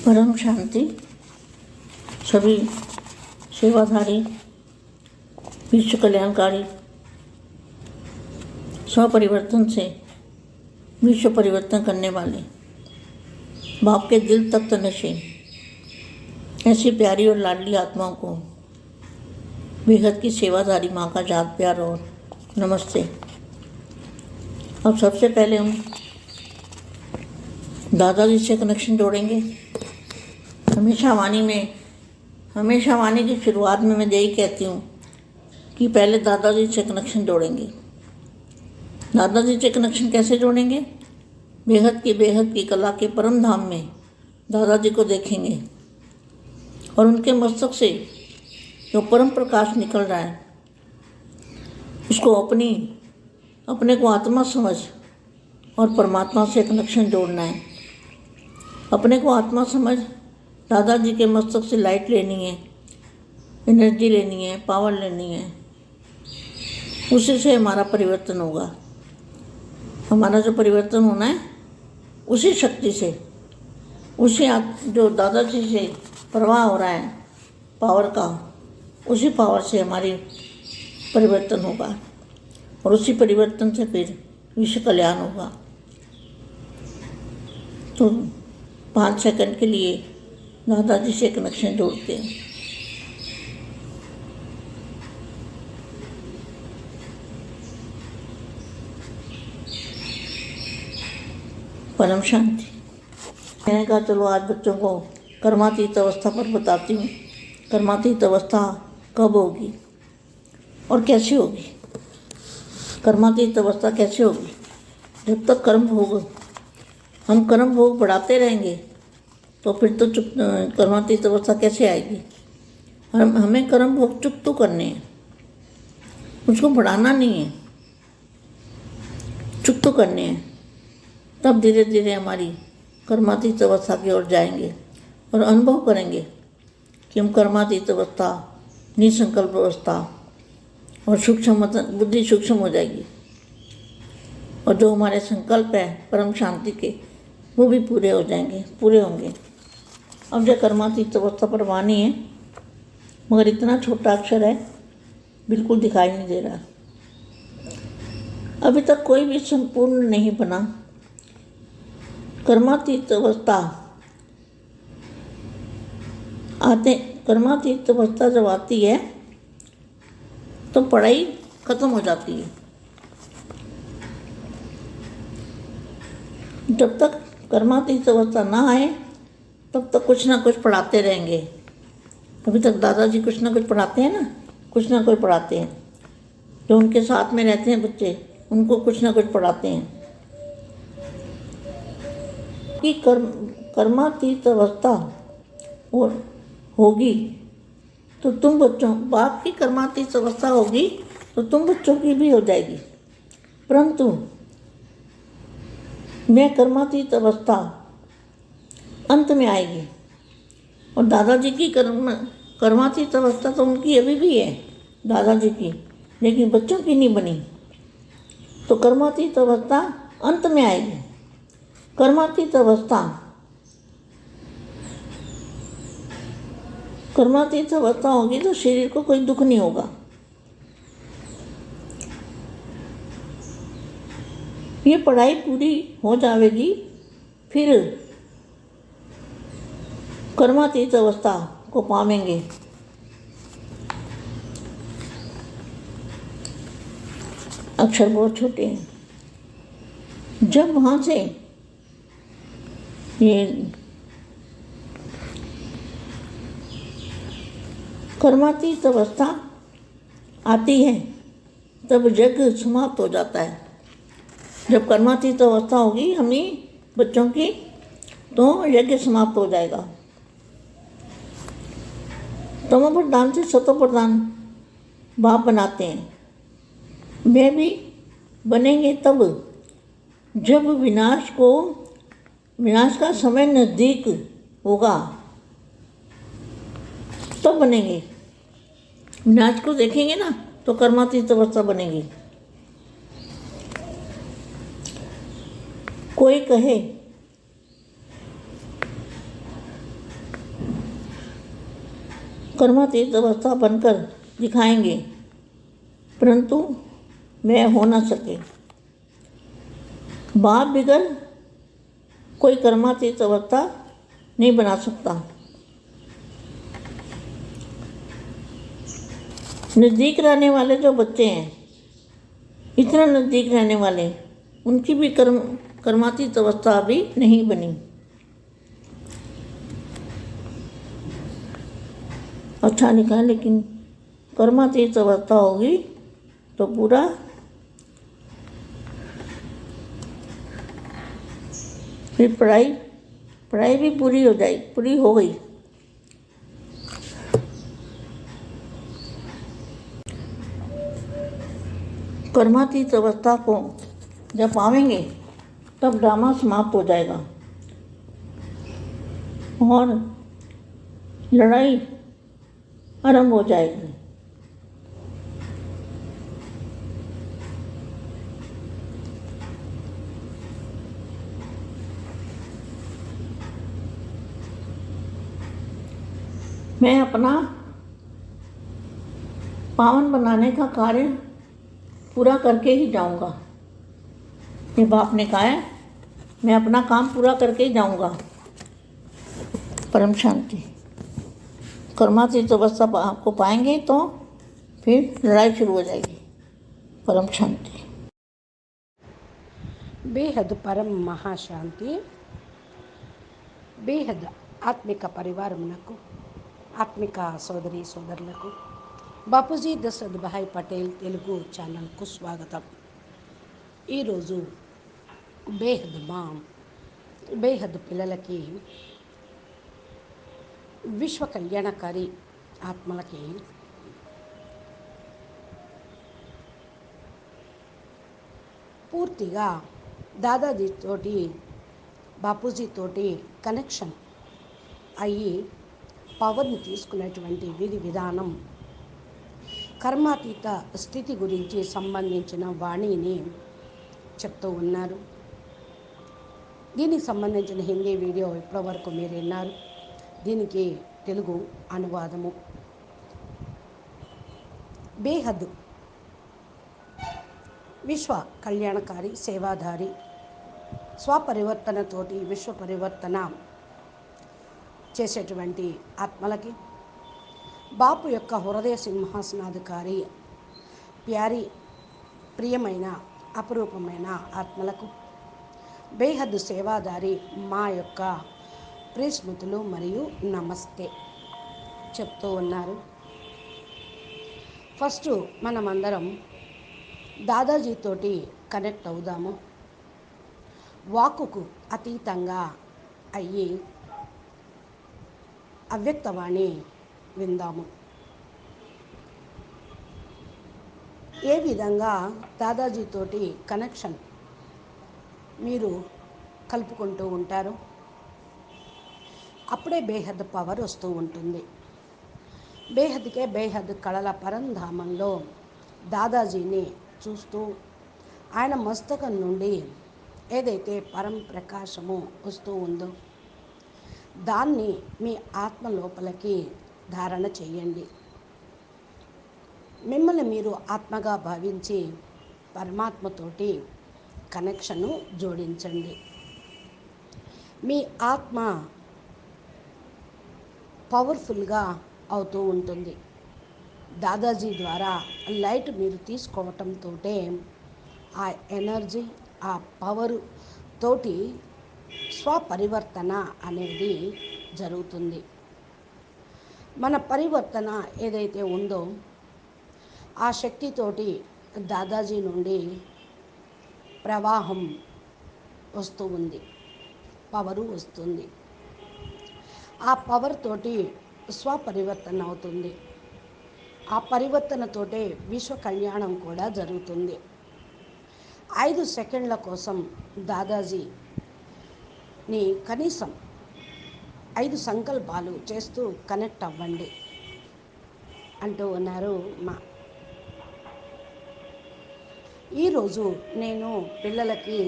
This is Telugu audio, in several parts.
परम शांति। सभी सेवाधारी, विश्व कल्याणकारी, स्वपरिवर्तन से विश्व परिवर्तन करने वाले, बाप के दिल तक नशे, ऐसी प्यारी और लाडली आत्माओं को बेहद की सेवाधारी माँ का याद प्यार और नमस्ते। अब सबसे पहले हम दादाजी से कनेक्शन जोड़ेंगे। हमेशा वाणी की शुरुआत में मैं यही कहती हूँ कि पहले दादाजी से कनेक्शन जोड़ेंगे। दादाजी से कनेक्शन कैसे जोड़ेंगे? बेहद की कला के परम धाम में दादाजी को देखेंगे और उनके मस्तक से जो परम प्रकाश निकल रहा है उसको अपने को आत्मा समझ और परमात्मा से कनेक्शन जोड़ना है। अपने को आत्मा समझ दादाजी के मस्तक से लाइट लेनी है, एनर्जी लेनी है, पावर लेनी है। उसी से हमारा परिवर्तन होगा। हमारा जो परिवर्तन होना है उसी शक्ति से, जो दादाजी से प्रवाह हो रहा है पावर का, उसी पावर से हमारी परिवर्तन होगा और उसी परिवर्तन से फिर विश्व कल्याण होगा। तो 5 सेकंड के लिए दादाजी से कनेक्शन जोड़ते हैं। परम शांति। मैंने कहा चलो आज बच्चों को कर्मातीत अवस्था पर बताती हूँ। कर्मातीत अवस्था कब होगी और कैसे होगी? कर्मातीत अवस्था कैसे होगी? जब तक हम कर्म भोग बढ़ाते रहेंगे तो फिर तो कर्मातीत अवस्था कैसे आएगी? हमें कर्म भोग चुप तो करने हैं, उसको बढ़ाना नहीं है, चुप तो करने हैं। तब धीरे धीरे हमारी कर्मातीत अवस्था की ओर जाएंगे और अनुभव करेंगे कि हम कर्मातीत अवस्था, निसंकल्प अवस्था और सूक्ष्म बुद्धि सूक्ष्म हो जाएगी और जो हमारे संकल्प है परम शांति के वो भी पूरे होंगे। अब जो कर्मातीत अवस्था पर वाणी है मगर इतना छोटा अक्षर है, बिल्कुल दिखाई नहीं दे रहा। अभी तक कोई भी संपूर्ण नहीं बना। कर्मातीत अवस्था जब आती है तो पढ़ाई खत्म हो जाती है। जब तक कर्मातीत अवस्था ना आए तब तक कुछ ना कुछ पढ़ाते रहेंगे। अभी तक दादाजी कुछ ना कुछ पढ़ाते हैं ना, कुछ ना कुछ पढ़ाते हैं। जो उनके साथ में रहते हैं बच्चे, उनको कुछ ना कुछ पढ़ाते हैं कि कर्मातीत अवस्था और होगी तो तुम बच्चों, बाप की कर्मातीत अवस्था होगी तो तुम बच्चों की भी हो जाएगी। परंतु मैं कर्मातीत अवस्था अंत में आएगी और दादाजी की कर्मातीत अवस्था तो उनकी अभी भी है, दादाजी की, लेकिन बच्चों की नहीं बनी। तो कर्मातीत अवस्था अंत में आएगी। कर्मातीत अवस्था होगी तो शरीर को कोई दुख नहीं होगा। ये पढ़ाई पूरी हो जाएगी, फिर कर्मातीत अवस्था को पावेंगे। अक्षर बहुत छोटे हैं। जब वहाँ से ये कर्मातीत अवस्था आती है तब यज्ञ समाप्त हो जाता है। जब कर्मातीत अवस्था होगी हमें बच्चों की तो यज्ञ समाप्त हो जाएगा। तमो प्रधान से सतो प्रधान बाप बनाते हैं। वे भी बनेंगे तब जब विनाश का समय नज़दीक होगा, तब बनेंगे। विनाश को देखेंगे ना तो कर्मातीत अवस्था बनेगी। कोई कहे कर्मातीत अवस्था बनकर दिखाएंगे, परंतु वह हो न सके। बाप बिगड़ कोई कर्मातीत अवस्था नहीं बना सकता। नज़दीक रहने वाले जो बच्चे हैं, इतना नज़दीक रहने वाले, उनकी भी कर्मातीत अवस्था अभी नहीं बनी। अच्छा लिखा है, लेकिन कर्मातीत अवस्था होगी तो पूरा फिर पढ़ाई भी पूरी हो जाएगी, पूरी हो गई। कर्मातीत अवस्था को जब पावेंगे तब ड्रामा समाप्त हो जाएगा और लड़ाई आरंभ हो जाएगी। मैं अपना पावन बनाने का कार्य पूरा करके ही जाऊंगा। ये बाप ने कहा है, मैं अपना काम पूरा करके ही जाऊंगा। परम शांति। कर्मातीत अवस्था आपको पाएंगे तो फिर लड़ाई शुरू हो जाएगी। परम शांति। బేహద్ పరం మహాశాంతి. బేహద్ ఆత్మిక పరివారమునకు, ఆత్మిక సోదరి సోదరులకు బాపూజీ దశరథ్ భాయ్ పటేల్ తెలుగు ఛానల్కు స్వాగతం. ఈరోజు బేహద్ పిల్లలకి, విశ్వ కళ్యాణకారి ఆత్మలకి పూర్తిగా దాదాజీతోటి, బాపూజీతోటి కనెక్షన్ అయ్యి పవర్ని తీసుకునేటువంటి విధి విధానం, కర్మాతీత స్థితి గురించి సంబంధించిన వాణిని చెప్తూ ఉన్నారు. దీనికి సంబంధించిన హిందీ వీడియో ఇప్పటివరకు మీరు విన్నారు. దీనికి తెలుగు అనువాదము. బేహద్ విశ్వ కళ్యాణకారి, సేవాధారి, స్వపరివర్తనతోటి విశ్వ పరివర్తన చేసేటువంటి ఆత్మలకి, బాపు యొక్క హృదయ సింహాసనాధికారి, ప్రియమైన అపురూపమైన ఆత్మలకు, బేహద్ సేవాదారి మా యొక్క ప్రియస్మృతులు మరియు నమస్తే చెప్తూ ఉన్నారు. ఫస్ట్ మనమందరం దాదాజీతోటి కనెక్ట్ అవుదాము. వాక్కుకు అతీతంగా అయ్యి అవ్యక్తవాణి విందాము. ఏ విధంగా దాదాజీతోటి కనెక్షన్ మీరు కలుపుకుంటూ ఉంటారు, అప్పుడే బేహద్ పవర్ వస్తూ ఉంటుంది. బేహద్కే బేహద్ కళల పరంధామంలో దాదాజీని చూస్తూ ఆయన మస్తకం నుండి ఏదైతే పరం ప్రకాశము వస్తూ ఉందో దాన్ని మీ ఆత్మ లోపలికి ధారణ చేయండి. మిమ్మల్ని మీరు ఆత్మగా భావించి పరమాత్మతోటి కనెక్షను జోడించండి. మీ ఆత్మ పవర్ఫుల్గా అవుతూ ఉంటుంది. దాదాజీ ద్వారా లైట్ మీరు తీసుకోవటంతో ఆ ఎనర్జీ, ఆ పవర్ తోటి స్వపరివర్తన అనేది జరుగుతుంది. మన పరివర్తన ఏదైతే ఉందో ఆ శక్తితోటి దాదాజీ నుండి ప్రవాహం వస్తూ ఉంది, పవరు వస్తుంది. ఆ పవర్ తోటి స్వపరివర్తన అవుతుంది. ఆ పరివర్తనతోటే విశ్వ కళ్యాణం కూడా జరుగుతుంది. 5 సెకండ్ల కోసం దాదాజీని కనీసం 5 సంకల్పాలు చేస్తూ కనెక్ట్ అవ్వండి అంటూ ఉన్నారు. ఈరోజు నేను పిల్లలకి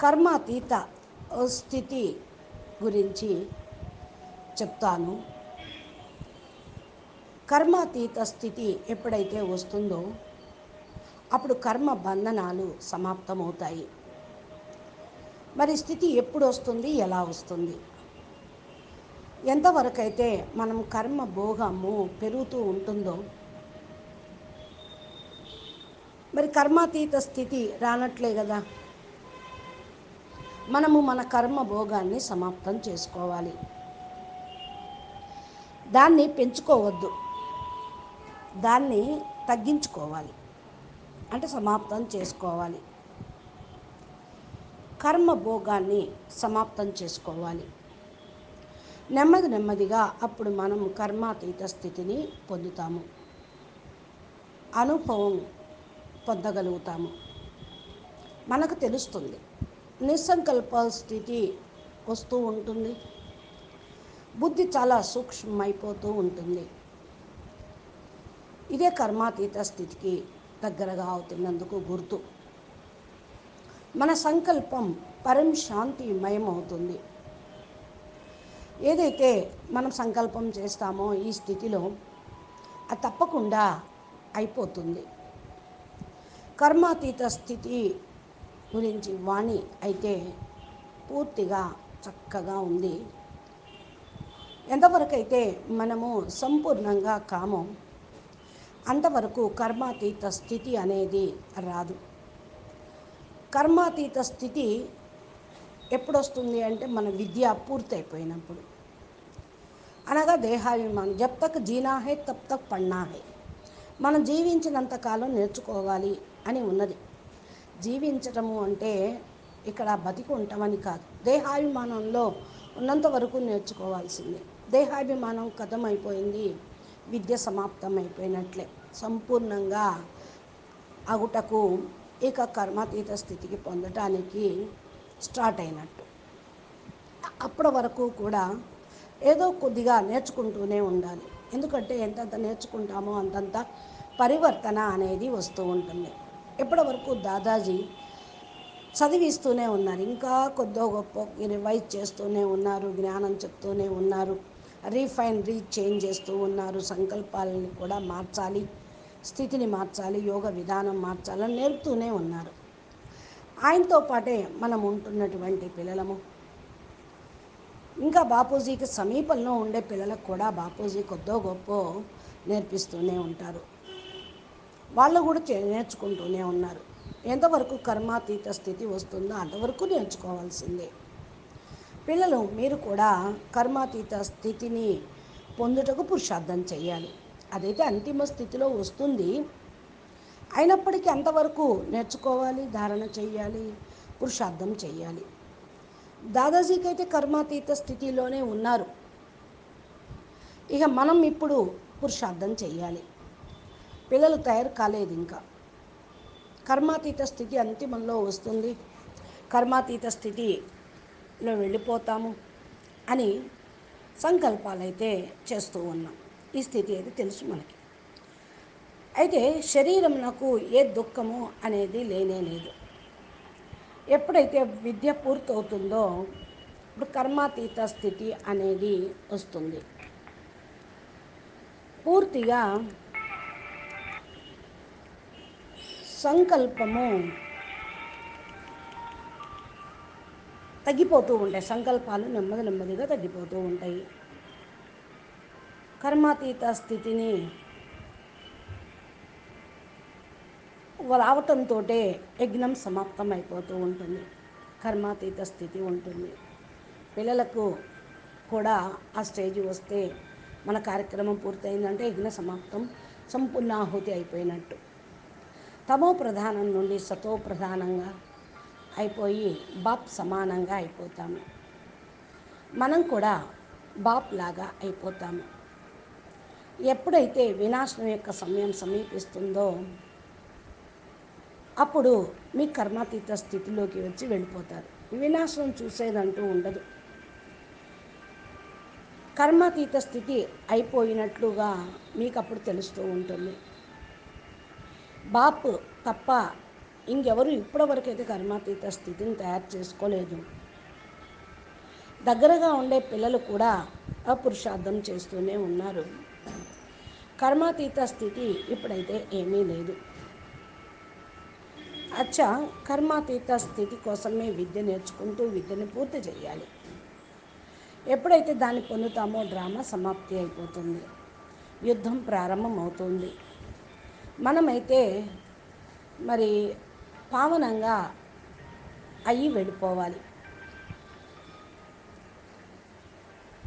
కర్మాతీత స్థితి గురించి చెప్తాను. కర్మాతీత స్థితి ఎప్పుడైతే వస్తుందో అప్పుడు కర్మ బంధనాలు సమాప్తమవుతాయి. మరి స్థితి ఎప్పుడు వస్తుంది, ఎలా వస్తుంది? ఎంతవరకైతే మనం కర్మ భోగము పెరుగుతూ ఉంటుందో మరి కర్మాతీత స్థితి రానట్లే కదా. మనము మన కర్మ భోగాన్ని సమాప్తం చేసుకోవాలి. దాన్ని పెంచుకోవద్దు, దాన్ని తగ్గించుకోవాలి, అంటే సమాప్తం చేసుకోవాలి. కర్మ భోగాన్ని సమాప్తం చేసుకోవాలి. నెమ్మదిగా అప్పుడు మనం కర్మాతీత స్థితిని పొందుతాము, అనుభవం పొందగలుగుతాము. మనకు తెలుస్తుంది, నిస్సంకల్ప స్థితి వస్తూ ఉంటుంది. బుద్ధి చాలా సూక్ష్మమైపోతూ ఉంటుంది. ఇదే కర్మాతీత స్థితికి దగ్గరగా అవుతున్నందుకు గుర్తు. మన సంకల్పం పరం శాంతిమయం అవుతుంది. ఏదైతే మనం సంకల్పం చేస్తామో ఈ స్థితిలో అది తప్పకుండా అయిపోతుంది. కర్మాతీత స్థితి గురించి వాణి అయితే పూర్తిగా చక్కగా ఉంది. ఎంతవరకైతే మనము సంపూర్ణంగా కామో అంతవరకు కర్మాతీత స్థితి అనేది రాదు. కర్మాతీత స్థితి ఎప్పుడు వస్తుంది అంటే మన విద్య పూర్తయిపోయినప్పుడు, అనగా దేహాభిమానం. జబ్ తక్ జీనా హై తబ్ తక్ పढ़ना है. మనం జీవించినంతకాలం నేర్చుకోవాలి అని ఉన్నది. జీవించటము అంటే ఇక్కడ బతికి ఉంటామని కాదు, దేహాభిమానంలో ఉన్నంత వరకు నేర్చుకోవాల్సిందే. దేహాభిమానం కథం అయిపోయింది, విద్య సమాప్తం అయిపోయినట్లే. సంపూర్ణంగా అగుటకు ఇక కర్మాతీత స్థితికి పొందటానికి స్టార్ట్ అయినట్టు. అప్పటి వరకు కూడా ఏదో కొద్దిగా నేర్చుకుంటూనే ఉండాలి. ఎందుకంటే ఎంతంత నేర్చుకుంటామో అంతంత పరివర్తన అనేది వస్తూ ఉంటుంది. ఎప్పటి వరకు దాదాజీ చదివిస్తూనే ఉన్నారు, ఇంకా కొద్దో గొప్ప రివైజ్ చేస్తూనే ఉన్నారు, జ్ఞానం చెప్తూనే ఉన్నారు, రీచేంజ్ చేస్తూ ఉన్నారు. సంకల్పాలని కూడా మార్చాలి, స్థితిని మార్చాలి, యోగ విధానం మార్చాలని నేర్పుతూనే ఉన్నారు. ఆయనతో పాటే మనం ఉంటున్నటువంటి పిల్లలము, ఇంకా బాపూజీకి సమీపంలో ఉండే పిల్లలకు కూడా బాపూజీ కొద్దో గొప్ప నేర్పిస్తూనే ఉంటారు. వాళ్ళు కూడా నేర్చుకుంటూనే ఉన్నారు. ఎంతవరకు కర్మాతీత స్థితి వస్తుందో అంతవరకు నేర్చుకోవాల్సిందే. పిల్లలు మీరు కూడా కర్మాతీత స్థితిని పొందుటకు పురుషార్థం చేయాలి. అదైతే అంతిమ స్థితిలో వస్తుంది, అయినప్పటికీ అంతవరకు నేర్చుకోవాలి, ధారణ చేయాలి, పురుషార్థం చేయాలి. దాదాజీకి అయితే కర్మాతీత స్థితిలోనే ఉన్నారు. ఇక మనం ఇప్పుడు పురుషార్థం చేయాలి. పిల్లలు తయారు కాలేదు ఇంకా. కర్మాతీత స్థితి అంతిమంలో వస్తుంది, కర్మాతీత స్థితిలో వెళ్ళిపోతాము అని సంకల్పాలైతే చేస్తూ ఉన్నాం. ఈ స్థితి అయితే తెలుసు మనకి. అయితే శరీరమునకు ఏ దుఃఖము అనేది లేనే లేదు. ఎప్పుడైతే విద్య పూర్తవుతుందో ఇప్పుడు కర్మాతీత స్థితి అనేది వస్తుంది. పూర్తిగా సంకల్పము తగ్గిపోతూ ఉంటాయి, సంకల్పాలు నెమ్మదిగా తగ్గిపోతూ ఉంటాయి. కర్మాతీత స్థితిని రావటంతో యజ్ఞం సమాప్తం అయిపోతూ ఉంటుంది, కర్మాతీత స్థితి ఉంటుంది. పిల్లలకు కూడా ఆ స్టేజ్ వస్తే మన కార్యక్రమం పూర్తయిందంటే యజ్ఞ సమాప్తం, సంపూర్ణాహుతి అయిపోయినట్టు. తమో ప్రధానం నుండి సతో ప్రధానంగా అయిపోయి బాప్ సమానంగా అయిపోతాము. మనం కూడా బాప్ లాగా అయిపోతాము. ఎప్పుడైతే వినాశనం యొక్క సమయం సమీపిస్తుందో అప్పుడు మీ కర్మాతీత స్థితిలోకి వచ్చి వెళ్ళిపోతారు. వినాశనం చూసేదంటూ ఉండదు. కర్మాతీత స్థితి అయిపోయినట్లుగా మీకు అప్పుడు తెలుస్తూ ఉంటుంది. బాప్ తప్ప ఇంకెవరు ఇప్పటివరకైతే కర్మాతీత స్థితిని తయారు చేసుకోలేదు. దగ్గరగా ఉండే పిల్లలు కూడా అపురుషార్థం చేస్తూనే ఉన్నారు. కర్మాతీత స్థితి ఇప్పుడైతే ఏమీ లేదు. అచ్చా, కర్మాతీత స్థితి కోసమే విద్య నేర్చుకుంటూ విద్యను పూర్తి చేయాలి. ఎప్పుడైతే దాన్ని పొందుతామో డ్రామా సమాప్తి అయిపోతుంది, యుద్ధం ప్రారంభమవుతుంది. మనమైతే మరి పావనంగా అయ్యి వెళ్ళిపోవాలి.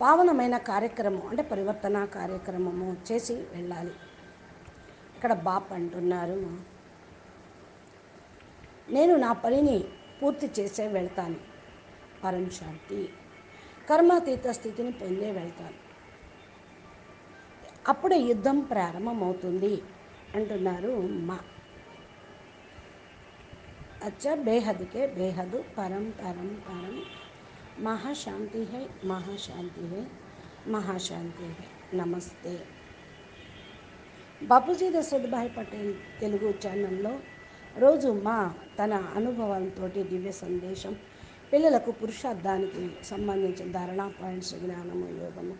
పావనమైన కార్యక్రమం అంటే పరివర్తన కార్యక్రమము చేసి వెళ్ళాలి. ఇక్కడ బాప్ అంటున్నారు, నేను నా పనిని పూర్తి చేసే వెళ్తాను, పరం శాంతి కర్మాతీత స్థితిని పొందే వెళ్తాను, అప్పుడే యుద్ధం ప్రారంభమవుతుంది అంటున్నారు మా. అచ్చా, బేహద్కే బేహద్ పరం పరం పరం మహాశాంతి హై, మహాశాంతి హై, మహాశాంతి హై. నమస్తే. బాపూజీ దశరథభాయ్ పటేల్ తెలుగు ఛానల్లో రోజు మా తన అనుభవంతో దివ్య సందేశం పిల్లలకు పురుషార్థానికి సంబంధించిన ధారణా పాయింట్స్, జ్ఞానము, యోగము,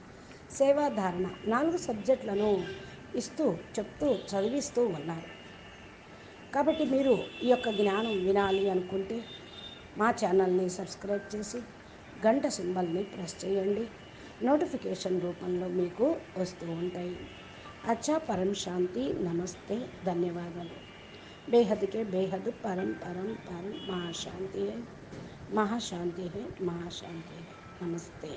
సేవాధారణ 4 సబ్జెక్టులను ఇస్తూ చెప్తూ చదివిస్తూ ఉన్నారు. కాబట్టి మీరు ఈ యొక్క జ్ఞానం వినాలి అనుకుంటే మా ఛానల్ని సబ్స్క్రైబ్ చేసి గంట సింబల్ని ప్రెస్ చేయండి. నోటిఫికేషన్ రూపంలో మీకు వస్తూ ఉంటాయి. అచ్చా, పరం శాంతి. నమస్తే, ధన్యవాదాలు. బేహద్కే బేహద్ పరం పరం పరం మహాశాంతి హై, మహాశాంతి హై, మహాశాంతి హై. నమస్తే.